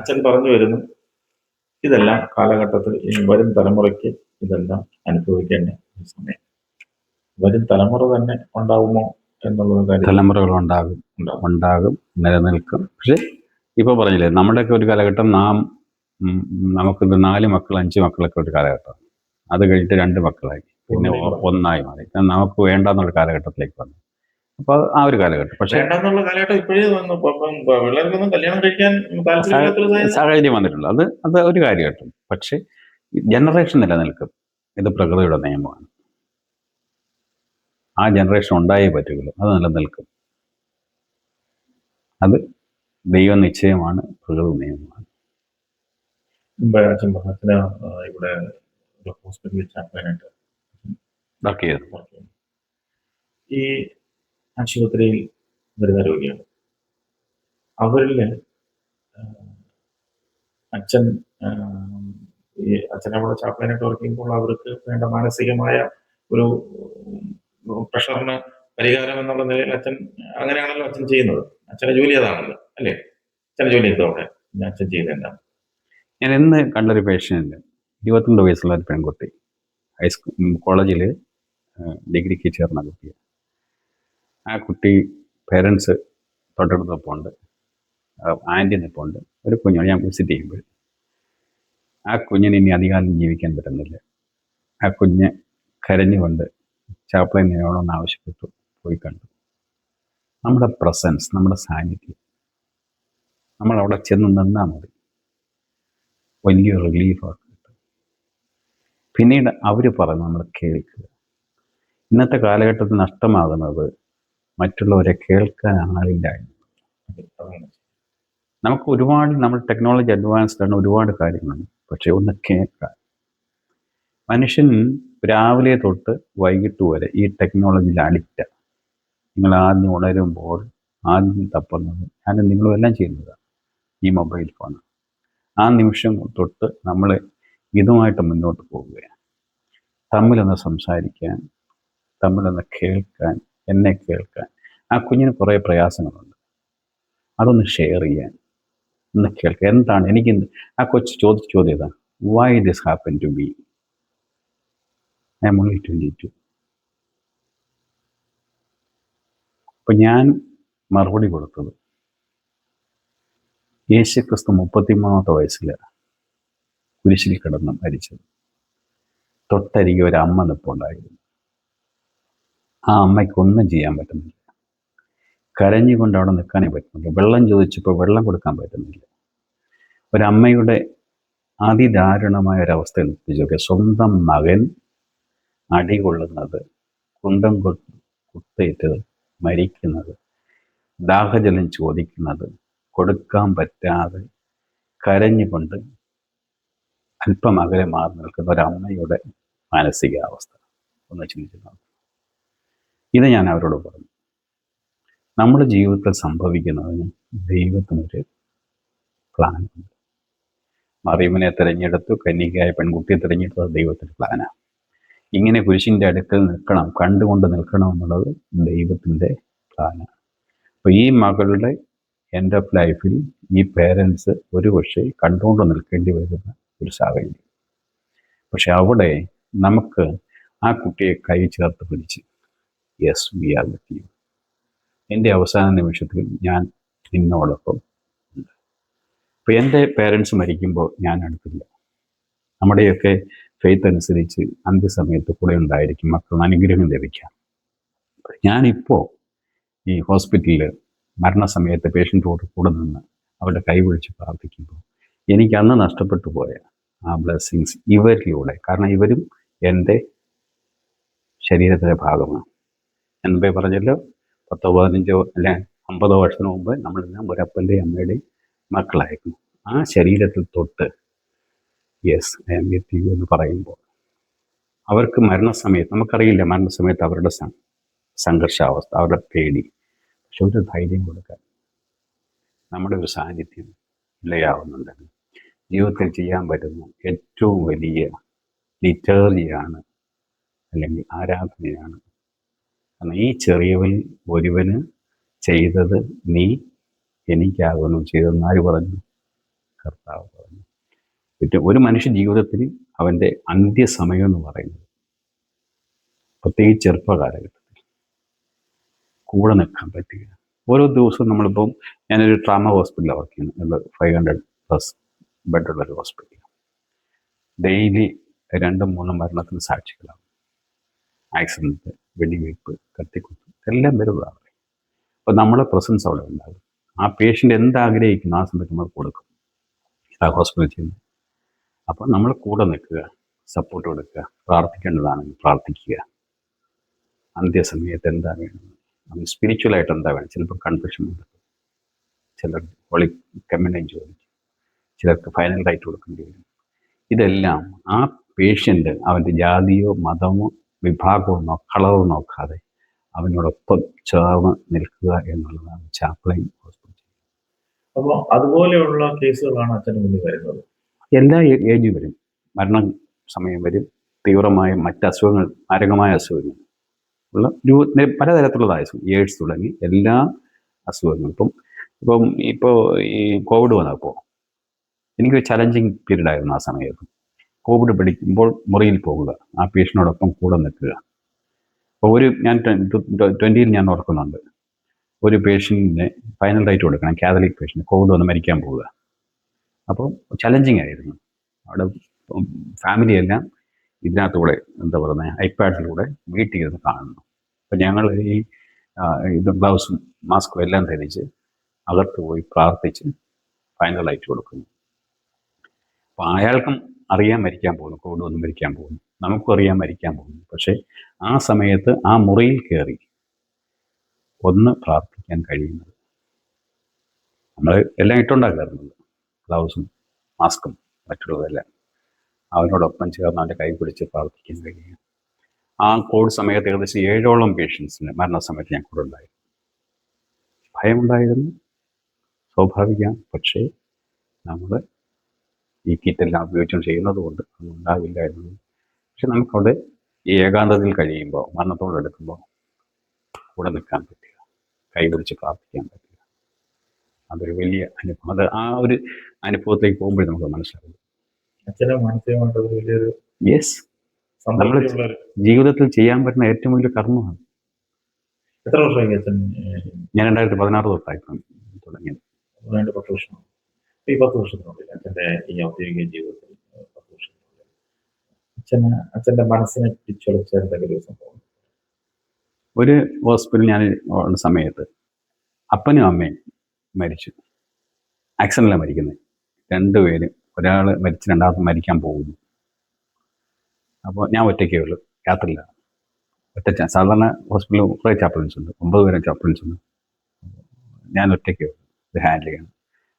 അച്ഛൻ പറഞ്ഞു വരുന്നു, ഇതെല്ലാം കാലഘട്ടത്തിൽ ഇനി വരും തലമുറയ്ക്ക് ഇതെല്ലാം അനുഭവിക്കേണ്ട ഒരു സമയം. വരും തലമുറ തന്നെ ഉണ്ടാവുമോ എന്നുള്ളത് കാര്യം തലമുറകളുണ്ടാകും, ഉണ്ടാകും, നിലനിൽക്കും. പക്ഷെ ഇപ്പോൾ പറഞ്ഞില്ലേ, നമ്മുടെയൊക്കെ ഒരു കാലഘട്ടം നമുക്കിത് 4 മക്കൾ 5 മക്കളൊക്കെ ഒരു കാലഘട്ടം. അത് കഴിഞ്ഞിട്ട് 2 മക്കളായി, പിന്നെ ഒന്നായി മാറി. നമുക്ക് വേണ്ടെന്നുള്ള കാലഘട്ടത്തിലേക്ക് വന്നു. അപ്പോൾ ആ ഒരു കാലഘട്ടം. പക്ഷേ കാലഘട്ടം ഇപ്പോഴേ വന്നു. പിള്ളേർക്കൊന്നും കല്യാണം കഴിക്കാൻ സാഹചര്യം വന്നിട്ടുള്ളൂ. അത് ഒരു കാലഘട്ടം. പക്ഷെ ജനറേഷൻ നിലനിൽക്കും. ഇത് പ്രകൃതിയുടെ നിയമമാണ്. ആ ജനറേഷൻ ഉണ്ടായേ പറ്റുള്ളൂ. അത് നിലനിൽക്കും. അത് ദൈവ നിശ്ചയമാണ്, പ്രകൃതി നിയമമാണ്. ഇവിടെ ഒരു ഹോസ്പിറ്റലിൽ ചാപ്പാനായിട്ട് വർക്ക് ചെയ്തു. ഈ ആശുപത്രിയിൽ വരുന്ന രോഗിയാണ്. അവരിൽ അച്ഛനവിടെ ചാപ്പാനായിട്ട് വർക്ക് ചെയ്യുമ്പോൾ അവർക്ക് വേണ്ട മാനസികമായ ഒരു പ്രഷറിന് പരിഹാരം എന്നുള്ള നിലയിൽ അച്ഛൻ അങ്ങനെയാണല്ലോ അച്ഛൻ ചെയ്യുന്നത്. അച്ഛൻ്റെ ജോലി അതാണല്ലോ, അല്ലേ? അച്ഛൻ്റെ ജോലി എന്തോ അവിടെ അച്ഛൻ ചെയ്യുന്നത് എന്താണ്? ഞാൻ ഇന്ന് കണ്ടൊരു പേഷ്യൻ്റ്, 22 വയസ്സുള്ള ഒരു പെൺകുട്ടി, കോളേജിൽ ഡിഗ്രിക്ക് ചേർന്ന കുട്ടി. ആ കുട്ടി പേരൻസ് തൊട്ടടുത്തപ്പോൾ ഉണ്ട്, ആൻറ്റിനിപ്പോൾ ഉണ്ട്. ഒരു കുഞ്ഞാണ്. ഞാൻ വിസിറ്റ് ചെയ്യുമ്പോൾ ആ കുഞ്ഞിന് ഇനി അധികാലം ജീവിക്കാൻ പറ്റുന്നില്ല. ആ കുഞ്ഞ് കരഞ്ഞുകൊണ്ട് ചാപ്ലിൻ വേണമെന്ന് ആവശ്യപ്പെട്ടു. പോയി കണ്ടു. നമ്മുടെ പ്രസൻസ്, നമ്മുടെ സാന്നിധ്യം, നമ്മളവിടെ ചെന്ന് നിന്നാൽ മതി, വലിയ റിലീഫാണ് കിട്ടും. പിന്നീട് അവർ പറഞ്ഞ് നമ്മൾ കേൾക്കുക. ഇന്നത്തെ കാലഘട്ടത്തിൽ നഷ്ടമാകുന്നത് മറ്റുള്ളവരെ കേൾക്കാൻ ആളില്ല. നമുക്ക് ഒരുപാട്, നമ്മൾ ടെക്നോളജി അഡ്വാൻസ്ഡ് ആണ്, ഒരുപാട് കാര്യങ്ങളുണ്ട്. പക്ഷെ ഒന്ന് കേൾക്കാൻ. മനുഷ്യൻ രാവിലെ തൊട്ട് വൈകിട്ട് വരെ ഈ ടെക്നോളജിയിൽ അഡിക്റ്റാണ്. നിങ്ങൾ ആദ്യം ഉണരുമ്പോൾ ആദ്യം തപ്പുന്നത്, ഞാനും നിങ്ങളും എല്ലാം ചെയ്യുന്നതാണ്, ഈ മൊബൈൽ ഫോൺ. ആ നിമിഷം തൊട്ട് നമ്മൾ ഇതുമായിട്ട് മുന്നോട്ട് പോവുകയാണ്. തമ്മിലൊന്ന് സംസാരിക്കാൻ, തമ്മിലൊന്ന് കേൾക്കാൻ, എന്നെ കേൾക്കാൻ. ആ കുഞ്ഞിന് കുറേ പ്രയാസങ്ങളുണ്ട്, അതൊന്ന് ഷെയർ ചെയ്യാൻ, ഒന്ന് കേൾക്കുക. എന്താണ് എനിക്ക് ആ കൊച്ചു ചോദിച്ച ചോദ്യം ഇതാണ്, why this happen to be? I am only 22. അപ്പം ഞാൻ മറുപടി കൊടുത്തത്, യേശുക്രിസ്തു 33 വയസ്സിൽ കുരിശിൽ കിടന്ന് മരിച്ചത്. തൊട്ടരികെ ഒരു അമ്മ നിൽപ്പുണ്ടായിരുന്നു. ആ അമ്മയ്ക്കൊന്നും ചെയ്യാൻ പറ്റുന്നില്ല. കരഞ്ഞുകൊണ്ട് അവിടെ നിൽക്കാനേ പറ്റുന്നില്ല. വെള്ളം ചോദിച്ചപ്പോൾ വെള്ളം കൊടുക്കാൻ പറ്റുന്നില്ല. ഒരമ്മയുടെ അതിദാരുണമായ ഒരവസ്ഥ എത്തിച്ചൊക്കെ, സ്വന്തം മകൻ അടികൊള്ളുന്നത്, കുന്തം കുത്തേറ്റത്, മരിക്കുന്നത്, ദാഹജലം ചോദിക്കുന്നത്, കൊടുക്കാൻ പറ്റാതെ കരഞ്ഞുകൊണ്ട് അല്പം അകലെ മാറി നിൽക്കുന്ന ഒരമ്മയുടെ മാനസികാവസ്ഥ ഒന്ന് ചിന്തിച്ചു നോക്കും. ഇത് ഞാൻ അവരോട് പറഞ്ഞു. നമ്മുടെ ജീവിതത്തിൽ സംഭവിക്കുന്നതിന് ദൈവത്തിനൊരു പ്ലാനുണ്ട്. മറിയമിനെ തിരഞ്ഞെടുത്തു, കന്യകയായ പെൺകുട്ടിയെ തിരഞ്ഞെടുത്തത് ദൈവത്തിൻ്റെ പ്ലാനാണ്. ഇങ്ങനെ കുരിശിൻ്റെ അടുക്കൽ നിൽക്കണം, കണ്ടുകൊണ്ട് നിൽക്കണം എന്നുള്ളത് ദൈവത്തിൻ്റെ പ്ലാനാണ്. അപ്പോൾ ഈ മകളുടെ എൻഡ് ഓഫ് ലൈഫിൽ ഈ പേരൻസ് ഒരു പക്ഷേ കണ്ടുകൊണ്ട് നിൽക്കേണ്ടി വരുന്ന ഒരു സാഹചര്യം. പക്ഷെ അവിടെ നമുക്ക് ആ കുട്ടിയെ കൈ ചേർത്ത് പിടിച്ച്, yes we are with you, എൻ്റെ അവസാന നിമിഷത്തിൽ ഞാൻ നിന്നോടൊപ്പം ഉണ്ട്. അപ്പോൾ എൻ്റെ പേരൻസ് മരിക്കുമ്പോൾ ഞാൻ അടുത്തില്ല. നമ്മുടെയൊക്കെ ഫെയ്ത്ത് അനുസരിച്ച് അന്ത്യസമയത്ത് കൂടെ ഉണ്ടായിരിക്കും മക്കൾ അനുഗ്രഹം ലഭിക്കാം. ഞാനിപ്പോൾ ഈ ഹോസ്പിറ്റലിൽ മരണസമയത്ത് പേഷ്യൻറ്റോട് കൂടെ നിന്ന് അവരുടെ കൈപിടിച്ച് പ്രാർത്ഥിക്കുമ്പോൾ എനിക്ക് അന്ന് നഷ്ടപ്പെട്ടു പോയ ആ ബ്ലെസ്സിങ്സ് ഇവരിലൂടെ, കാരണം ഇവരും എൻ്റെ ശരീരത്തിൻ്റെ ഭാഗമാണ്. ഞാൻ മുമ്പേ പറഞ്ഞല്ലോ, 10, 15 അല്ലെ 50 വർഷത്തിന് മുമ്പ് നമ്മളെല്ലാം ഒരപ്പൻ്റെയും അമ്മയുടെയും മക്കളായിരുന്നു. ആ ശരീരത്തിൽ തൊട്ട് yes I am with you എന്ന് പറയുമ്പോൾ അവർക്ക് മരണസമയത്ത്, നമുക്കറിയില്ല മരണസമയത്ത് അവരുടെ സംഘർഷാവസ്ഥ, അവരുടെ പേടി, പക്ഷെ ഒരു ധൈര്യം കൊടുക്കാൻ നമ്മുടെ ഒരു സാന്നിധ്യം ഇല്ലയാവുന്നുണ്ടെങ്കിൽ ജീവിതത്തിൽ ചെയ്യാൻ പറ്റുന്ന ഏറ്റവും വലിയ ലിറ്റേർജിയാണ്, അല്ലെങ്കിൽ ആരാധനയാണ്. കാരണം ഈ ചെറിയവൻ ഒരുവന് ചെയ്തത് നീ എനിക്കാകുന്നു ചെയ്തതെന്ന് ആര് പറഞ്ഞു? കർത്താവ് പറഞ്ഞു. ഒരു മനുഷ്യ ജീവിതത്തിൽ അവൻ്റെ അന്ത്യസമയം എന്ന് പറയുന്നത്, പ്രത്യേകിച്ച് ചെറുപ്പ കാലഘട്ടത്തിൽ കൂടെ നിൽക്കാൻ പറ്റുക. ഓരോ ദിവസവും നമ്മളിപ്പം, ഞാനൊരു ട്രാമ ഹോസ്പിറ്റലിലാണ് വർക്ക് ചെയ്യുന്നത്, 500+ ബെഡുള്ളൊരു ഹോസ്പിറ്റൽ. ഡെയിലി 2-3 മരണത്തിന് സാക്ഷികളാണ്. ആക്സിഡൻറ്റ്, വെടിവയ്പ്പ്, കത്തിക്കുത്ത് എല്ലാം വരുന്നതാണ്. അപ്പോൾ നമ്മളെ പ്രസൻസ് അവിടെ ഉണ്ടാകും. ആ പേഷ്യൻ്റ് എന്താഗ്രഹിക്കുന്നു ആ സമയത്ത് നമ്മൾ കൊടുക്കും. ആ ഹോസ്പിറ്റലിൽ ചെയ്യുന്നത്. അപ്പോൾ നമ്മൾ കൂടെ നിൽക്കുക, സപ്പോർട്ട് കൊടുക്കുക, പ്രാർത്ഥിക്കേണ്ടതാണെങ്കിൽ പ്രാർത്ഥിക്കുക. അന്ത്യസമയത്ത് എന്താ വേണം, സ്പിരിച്വലായിട്ട് എന്താ വേണം. ചിലപ്പോൾ കൺഫെഷൻ ഉണ്ട്, ചിലർ ഹോളി കമ്മ്യൂണിയൻ ചോദിക്കും, ചിലർക്ക് ഫൈനൽ റൈറ്റ് കൊടുക്കേണ്ടി വരും. ഇതെല്ലാം ആ പേഷ്യൻ്റ് അവൻ്റെ ജാതിയോ മതമോ വിഭാഗമോ കളറോ നോക്കാതെ അവനോടൊപ്പം ചേർന്ന് നിൽക്കുക എന്നുള്ളതാണ് ചാപ്ലൈൻ ഹോസ്പിറ്റൽ. അപ്പോൾ അതുപോലെയുള്ള കേസുകളാണ് അച്ഛന് മുന്നിൽ വരുന്നത്. എല്ലാ ഏജും വരും, മരണ സമയം വരും, തീവ്രമായ മറ്റ് അസുഖങ്ങൾ, മാരകമായ അസുഖങ്ങൾ ഉള്ള പലതരത്തിലുള്ളതായ എയ്ഡ്സ് തുടങ്ങി എല്ലാ അസുഖങ്ങളും. ഇപ്പോൾ ഈ കോവിഡ് വന്നപ്പോൾ എനിക്കൊരു ചലഞ്ചിങ് പീരീഡ് ആയിരുന്നു ആ സമയത്ത്. കോവിഡ് പിടിക്കുമ്പോൾ മുറിയിൽ പോകുക, ആ പേഷ്യനോടൊപ്പം കൂടെ നിൽക്കുക. അപ്പോൾ ഞാൻ 2020 ഞാൻ ഓർക്കുന്നുണ്ട്, ഒരു പേഷ്യൻറ്റിന് ഫൈനൽ റൈറ്റ് കൊടുക്കണം, കാത്തലിക് പേഷ്യൻ്റ് കോവിഡ് വന്ന് മരിക്കാൻ പോവുക. അപ്പോൾ ചലഞ്ചിങ് ആയിരുന്നു. അവിടെ ഫാമിലിയെല്ലാം ഇതിനകത്തൂടെ എന്താ പറയുന്നത്, ഐപാഡിലൂടെ വീട്ടിൽ ഇരുന്ന് കാണുന്നു. അപ്പോൾ ഞങ്ങൾ ഇത് ഗ്ലൗസും മാസ്കും എല്ലാം ധരിച്ച് അകത്ത് പോയി പ്രാർത്ഥിച്ച് ഫൈനൽ റൈറ്റ് കൊടുക്കുന്നു. അപ്പോൾ അയാൾക്കും അറിയാൻ മരിക്കാൻ പോകുന്നു, കോവിഡ് വന്ന് മരിക്കാൻ പോകുന്നു, നമുക്കും അറിയാൻ മരിക്കാൻ പോകുന്നു. പക്ഷേ ആ സമയത്ത് ആ മുറിയിൽ കയറി ഒന്ന് പ്രാർത്ഥിക്കാൻ കഴിയുന്നത്, നമ്മൾ എല്ലാം ഇട്ടുണ്ടാക്കി കയറുന്നത്, ഗ്ലൗസും മാസ്കും മറ്റുള്ളതെല്ലാം, അവനോടൊപ്പം ചേർന്ന് അവൻ്റെ കൈ പിടിച്ച് പ്രാർത്ഥിക്കാൻ കഴിയും. ആ കോവിഡ് സമയത്ത് ഏകദേശം 7ഓളം പേഷ്യൻസിന് മരണസമയത്ത് ഞാൻ കൂടെ ഉണ്ടായിരുന്നു. ഭയമുണ്ടായിരുന്നു, സ്വാഭാവികം. പക്ഷേ നമ്മൾ ഈ കിറ്റെല്ലാം ഉപയോഗിച്ചുകൊണ്ട് ചെയ്യുന്നത് കൊണ്ട് അത് ഉണ്ടാവില്ലായിരുന്നു. പക്ഷെ നമുക്കവിടെ ഈ ഏകാന്തതയിൽ കഴിയുമ്പോൾ, മരണത്തോട് എടുക്കുമ്പോൾ കൂടെ നിൽക്കാൻ പറ്റുക, കൈപിടിച്ച് പ്രാർത്ഥിക്കാൻ പറ്റുക, അതൊരു വലിയ അനുഭവം. അത് ആ ഒരു അനുഭവത്തിലേക്ക് പോകുമ്പോഴേ നമുക്ക് മനസ്സിലാകും. അച്ഛനെ മാനസികമായിട്ട് ഒരു വലിയൊരു യെസ്, നമ്മൾ ജീവിതത്തിൽ ചെയ്യാൻ പറ്റുന്ന ഏറ്റവും വലിയ കർമ്മമാണ്. എത്ര വർഷമായി അച്ഛൻ? ഞാൻ 2016 തൊട്ടായിരുന്നു തുടങ്ങിയത്. 10 വർഷം. ഈ 10 വർഷത്തിനുള്ളിൽ അച്ഛൻ്റെ ഈ ഔദ്യോഗിക ജീവിതത്തിൽ 10 വർഷത്തിനുള്ളിൽ അച്ഛൻ്റെ മനസ്സിനെ പിടിച്ചുലച്ച എന്തെങ്കിലും ഒരു സംഭവം? ഒരു ഹോസ്പിറ്റലിൽ ഞാൻ ഉള്ള സമയത്ത് അപ്പനും അമ്മയും മരിച്ചു. ആക്സിഡൻറ്റിലാണ് മരിക്കുന്നത്. 2 പേര്, ഒരാൾ മരിച്ച് രണ്ടാമത് മരിക്കാൻ പോകുന്നു. അപ്പോൾ ഞാൻ ഒറ്റയ്ക്കേ ഉള്ളൂ, രാത്രിയില്ല, സാധാരണ ഹോസ്പിറ്റലിൽ കുറേ ചാപ്ലൻസ് ഉണ്ട്, 9 പേരെ ചാപ്ലൻസ് ഉണ്ട്. ഞാൻ ഒറ്റയ്ക്കേ ഉള്ളൂ ഇത് ഹാൻഡിൽ ചെയ്യണം.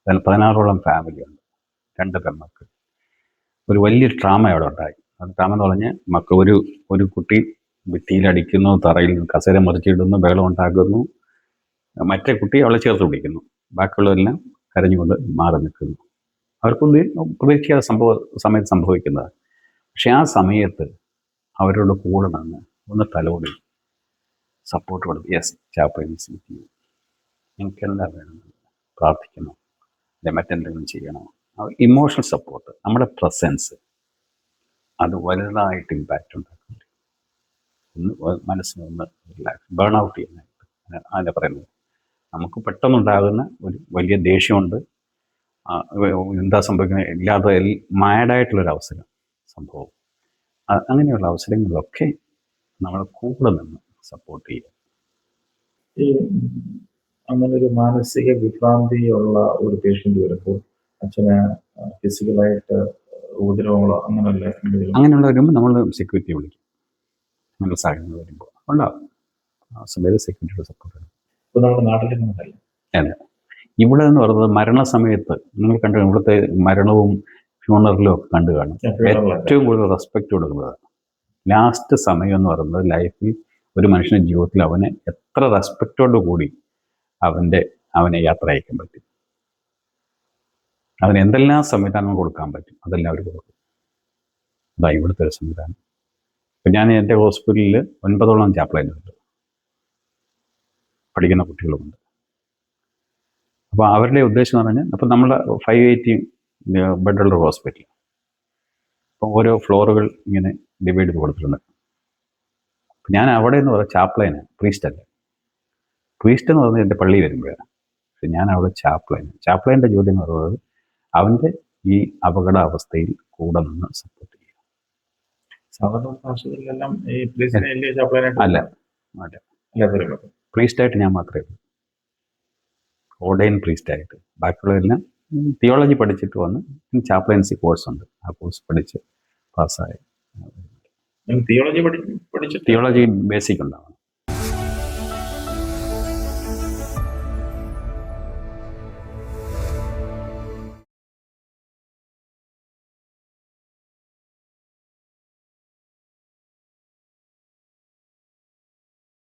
അതിൽ 16ഓളം ഫാമിലിയുണ്ട്, 2 പെൺമക്കൾ. ഒരു വലിയൊരു ട്രാമ അവിടെ ഉണ്ടായി. അത് ട്രാമ എന്ന് പറഞ്ഞാൽ ഒരു കുട്ടി ഭിത്തിയിലടിക്കുന്നു, തറയിൽ കസേര മറിച്ചിടുന്നു, ബഹളം ഉണ്ടാക്കുന്നു, മറ്റേ കുട്ടി അവളെ ചേർത്ത് പിടിക്കുന്നു, ബാക്കിയുള്ളവരെല്ലാം കരഞ്ഞുകൊണ്ട് മാറി നിൽക്കുന്നു. അവർക്കൊന്നും പ്രതീക്ഷിക്കാതെ സമയത്ത് സംഭവിക്കുന്നത്. പക്ഷെ ആ സമയത്ത് അവരോട് കൂടെ നിന്ന് ഒന്ന് തലോടി സപ്പോർട്ട് കൊടുത്തു. യെസ്, ചാപ്പൽസ് എനിക്കെല്ലാം വേണം, പ്രാർത്ഥിക്കണം, അല്ലെ മറ്റെന്തെങ്കിലും ചെയ്യണം. ഇമോഷണൽ സപ്പോർട്ട്, നമ്മുടെ പ്രസൻസ്, അത് വലുതായിട്ട് ഇമ്പാക്റ്റ് ഉണ്ടാക്കുന്നുണ്ട്. മനസ്സിനൊന്ന് റിലാക്സ്, ബേൺ ഔട്ട് ചെയ്യാനായിട്ട്. അതിനെ പറയുന്നത് നമുക്ക് പെട്ടെന്നുണ്ടാകുന്ന ഒരു വലിയ ദേഷ്യമുണ്ട്, എന്താ സംഭവിക്കുന്നത് ഇല്ലാതെ മാഡായിട്ടുള്ളൊരവസരം സംഭവം. അങ്ങനെയുള്ള അവസരങ്ങളിലൊക്കെ നമ്മൾ കൂടെ നിന്ന് സപ്പോർട്ട് ചെയ്യുക. ഈ അങ്ങനൊരു മാനസിക വിഭ്രാന്തിയുള്ള ഒരു പേഷ്യൻ്റ് വരുമ്പോൾ അച്ഛന് ഫിസിക്കലായിട്ട് ഉപദ്രവങ്ങളോ അങ്ങനെയുള്ള വരുമ്പോൾ നമ്മൾ സെക്യൂരിറ്റി വിളിക്കും. അങ്ങനെ സാഹചര്യങ്ങൾ വരുമ്പോൾ ഉണ്ടാകും, ആ സമയത്ത് സെക്യൂരിറ്റിയുടെ സപ്പോർട്ട്. ഇപ്പോൾ നമ്മുടെ നാട്ടിൽ അല്ല, ഇവിടെ എന്ന് പറയുന്നത് മരണസമയത്ത് നിങ്ങൾ കണ്ടു, ഇവിടുത്തെ മരണവും ഫ്യൂണറലും ഒക്കെ കണ്ടു കാണും. ഏറ്റവും കൂടുതൽ റെസ്പെക്റ്റ് കൊടുക്കുന്നത് ലാസ്റ്റ് സമയം എന്ന് പറയുന്നത് ലൈഫിൽ ഒരു മനുഷ്യൻ്റെ ജീവിതത്തിൽ അവനെ എത്ര റെസ്പെക്റ്റോട് കൂടി അവനെ യാത്ര അയക്കാൻ പറ്റും, അവന് എന്തെല്ലാം സംവിധാനങ്ങൾ കൊടുക്കാൻ പറ്റും അതെല്ലാം അവർ കൊടുക്കും. അതാ ഇവിടുത്തെ ഒരു സംവിധാനം. ഇപ്പം ഞാൻ എൻ്റെ ഹോസ്പിറ്റലിൽ 9ഓളം ചാപ്ലൈനുണ്ട്, പഠിക്കുന്ന കുട്ടികളുമുണ്ട്. അപ്പോൾ അവരുടെ ഉദ്ദേശം എന്ന് പറഞ്ഞാൽ, അപ്പോൾ നമ്മൾ 580 ബെഡുള്ള ഹോസ്പിറ്റൽ. അപ്പം ഓരോ ഫ്ലോറുകൾ ഇങ്ങനെ ഡിവൈഡ് ചെയ്ത് കൊടുത്തിട്ടുണ്ട്. ഞാൻ അവിടെ എന്ന് പറയുന്നത് ചാപ്ലൈന്, പ്രീസ്റ്റ് അല്ല. പ്രീസ്റ്റ് എന്ന് പറയുന്നത് എൻ്റെ പള്ളി വരുമ്പോഴാണ്. പക്ഷെ ഞാൻ അവിടെ ചാപ്ലൈൻ്റെ ജോലി എന്ന് പറയുന്നത് അവൻ്റെ ഈ അപകടാവസ്ഥയിൽ കൂടെ നിന്ന് സപ്പോർട്ട് ചെയ്യുക. സാധാരണ ആശുപത്രിയിലെല്ലാം ഈ പോലീസിനെ വലിയ ചാപ്ലനായിട്ട് അല്ല അല്ലാത്തവരും പ്രീസ്റ്റായിട്ട് ഞാൻ മാത്രമേ ഉള്ളൂ, ഓർഡൈൻ പ്രീസ്റ്റായിട്ട്. ബാക്കിയുള്ളവരെല്ലാം തിയോളജി പഠിച്ചിട്ട് വന്ന് ചാപ്ലൻസി കോഴ്സ് ഉണ്ട്, ആ കോഴ്സ് പഠിച്ച് പാസ്സായി. തിയോളജി പഠിച്ചിട്ട് തിയോളജി ബേസിക് ഉണ്ടാവും.